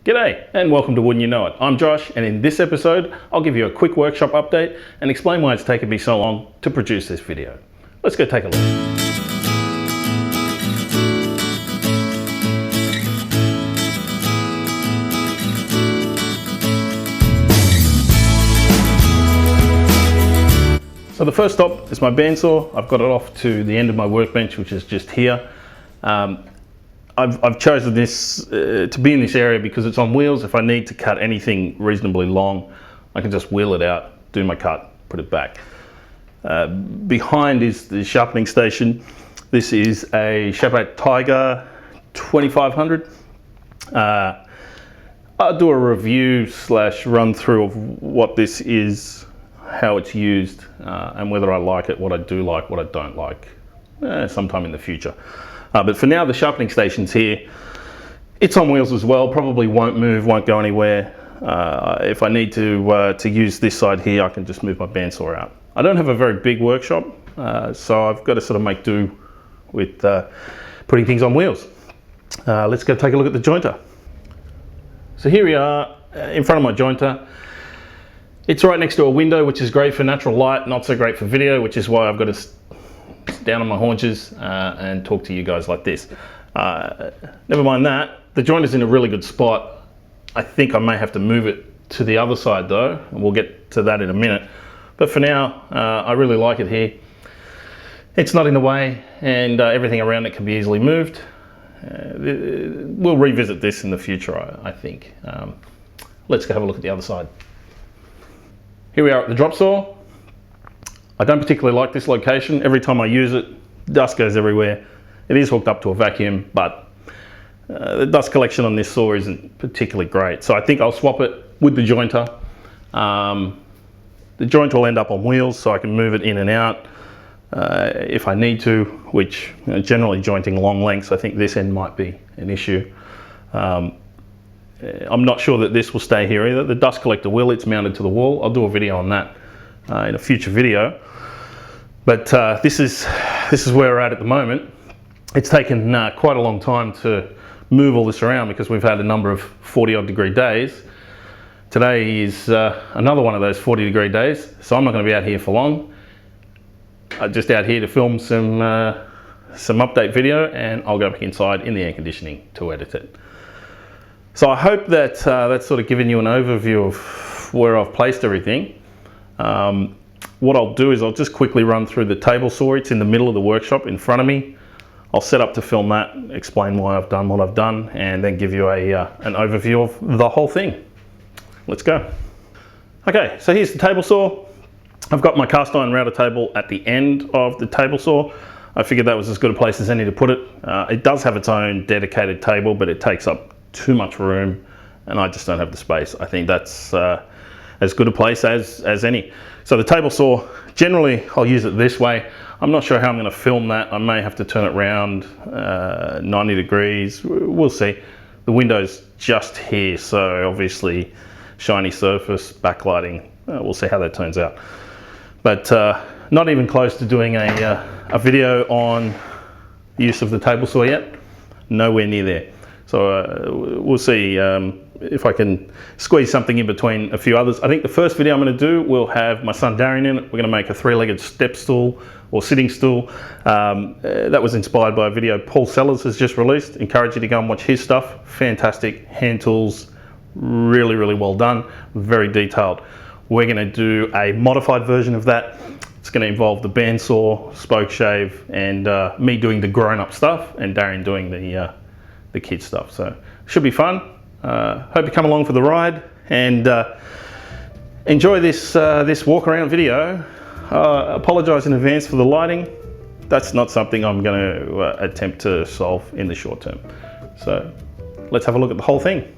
G'day and welcome to Wouldn't You Know It. I'm Josh, and in this episode I'll give you a quick workshop update and explain why it's taken me so long to produce this video. Let's go take a look. So the first stop is my bandsaw. I've got it off to the end of my workbench, which is just here. I've chosen this to be in this area because it's on wheels. If I need to cut anything reasonably long, I can just wheel it out, do my cut, put it back. Behind is the sharpening station. This is a Shapeways Tiger 2500. I'll do a review / run through of what this is, how it's used, and whether I like it, what I do like, what I don't like, sometime in the future. But for now, the sharpening station's here. It's on wheels as well, probably won't move, won't go anywhere. If I need to use this side here, I can just move my bandsaw out. I don't have a very big workshop, so I've got to sort of make do with putting things on wheels. Let's go take a look at the jointer. So here we are in front of my jointer. It's right next to a window, which is great for natural light, not so great for video, which is why I've got to sit down on my haunches and talk to you guys like this. Never mind that, the jointer's in a really good spot. I think I may have to move it to the other side though, and we'll get to that in a minute. But for now, I really like it here. It's not in the way, and everything around it can be easily moved. We'll revisit this in the future, I think. Let's go have a look at the other side. Here we are at the drop saw. I don't particularly like this location. Every time I use it, dust goes everywhere. It is hooked up to a vacuum, but the dust collection on this saw isn't particularly great. So I think I'll swap it with the jointer. The joint will end up on wheels, so I can move it in and out if I need to, which generally jointing long lengths, I think this end might be an issue. I'm not sure that this will stay here either. The dust collector will, it's mounted to the wall. I'll do a video on that in a future video. But this is where we're at the moment. It's taken quite a long time to move all this around because we've had a number of 40-odd degree days. Today is another one of those 40-degree days, so I'm not going to be out here for long. I'm just out here to film some update video, and I'll go back inside in the air conditioning to edit it. So I hope that that's sort of given you an overview of where I've placed everything. What I'll do is I'll just quickly run through the table saw. It's in the middle of the workshop in front of me. I'll set up to film that, explain why I've done what I've done, and then give you an overview of the whole thing. Let's go. Okay, so here's the table saw. I've got my cast iron router table at the end of the table saw. I figured that was as good a place as any to put it. It does have its own dedicated table, but it takes up too much room, and I just don't have the space. I think that's as good a place as any. So the table saw, generally I'll use it this way. I'm not sure how I'm going to film that. I may have to turn it around 90 degrees. We'll see. The window's just here, so obviously shiny surface, backlighting. We'll see how that turns out. But not even close to doing a video on use of the table saw yet. Nowhere near there. So we'll see if I can squeeze something in between a few others. I think the first video I'm going to do will have my son Darren in it. We're going to make a 3-legged step stool or sitting stool. That was inspired by a video Paul Sellers has just released. Encourage you to go and watch his stuff. Fantastic hand tools, really, really well done, very detailed. We're going to do a modified version of that. It's going to involve the bandsaw, spoke shave, and me doing the grown-up stuff, and Darren doing the kid stuff. So should be fun. Hope you come along for the ride and enjoy this walk around video. Apologize in advance for the lighting. That's not something I'm going to attempt to solve in the short term. So let's have a look at the whole thing.